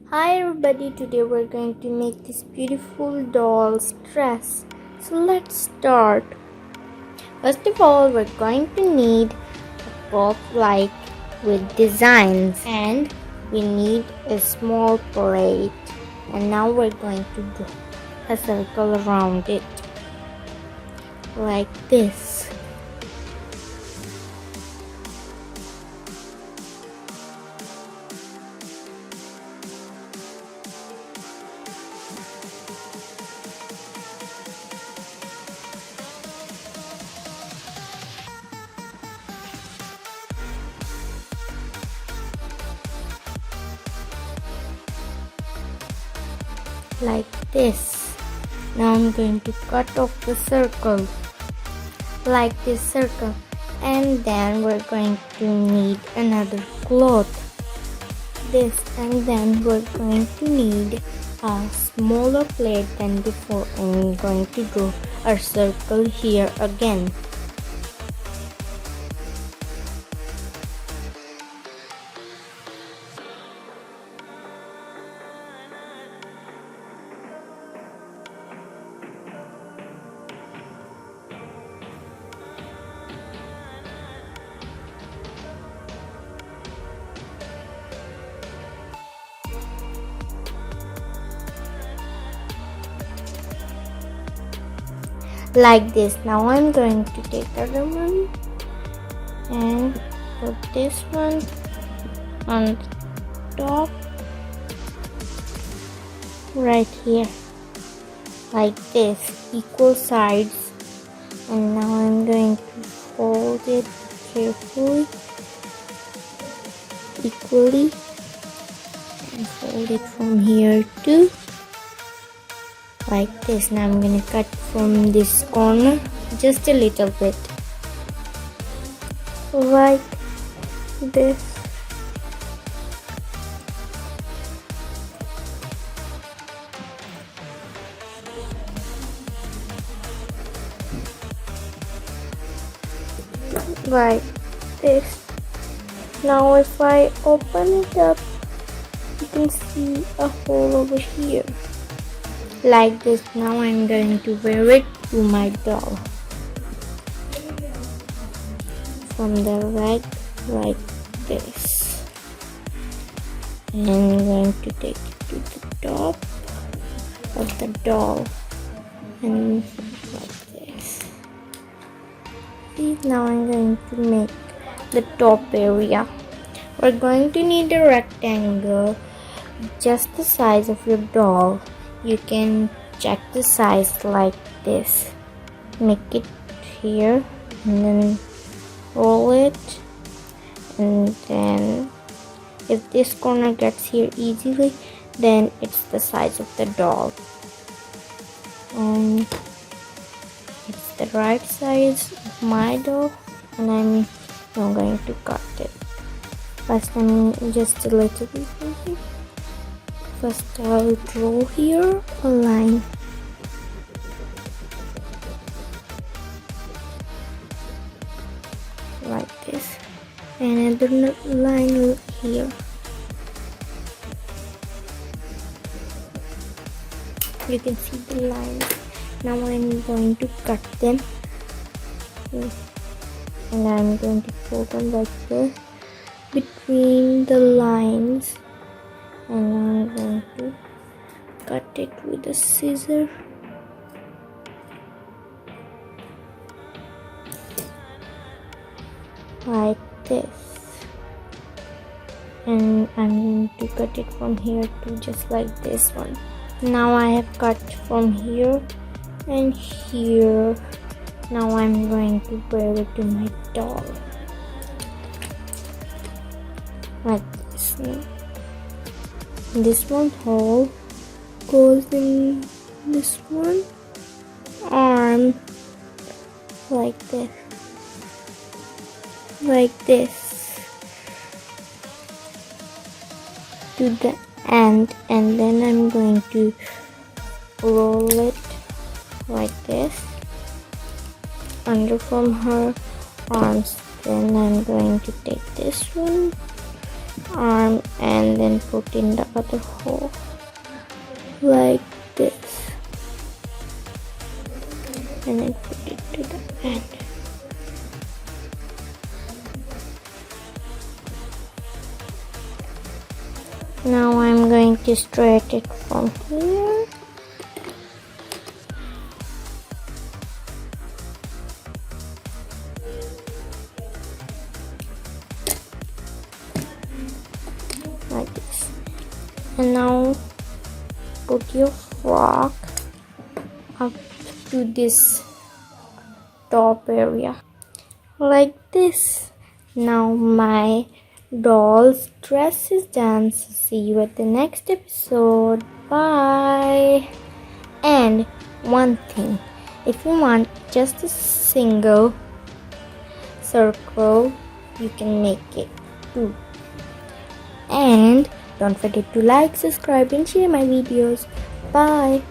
Hi everybody, today we're going to make this beautiful doll's dress. So let's start. First of all, we're going to need a box like with designs and we need a small plate. And now we're going to do a circle around it like this. Like this. Now I'm going to cut off the circle like this circle, and then we're going to need another cloth this, and then we're going to need a smaller plate than before, and we're going to draw a circle here again. Like this. Now I'm going to take other one and put this one on top right here like this, equal sides, and now I'm going to fold it carefully equally and fold it from here too like this. Now I'm gonna cut from this corner just a little bit like this. Like this. Now if I open it up, you can see a hole over here like this. Now I'm going to wear it to my doll from the leg like this, and I'm going to take it to the top of the doll and like this. See, now I'm going to make the top area. We're going to need a rectangle just the size of your doll. You can check the size like this. Make it here and then roll it, and then if this corner gets here easily, then it's the size of the doll, and it's the right size of my doll, and I'm now going to cut it. First I'm just a little bit here. First I'll draw here a line like this, and another line here. You can see the lines. Now I'm going to cut them, and I'm going to pull them like this between the lines, and I'm going to cut it with a scissor like this, and I'm going to cut it from here too, just like this one. Now I have cut from here and here. Now I'm going to wear it to my doll like this. This one hole goes in this one arm like this, to the end, and then I'm going to roll it like this under from her arms. Then I'm going to take this one arm and then put in the other hole like this, and then put it to the end. Now I'm going to straight it from here. Like this. And now put your frock up to this top area like this. Now my doll's dress is done. So see you at the next episode. Bye. And one thing, if you want just a single circle, you can make it too. And don't forget to like, subscribe and share my videos. Bye.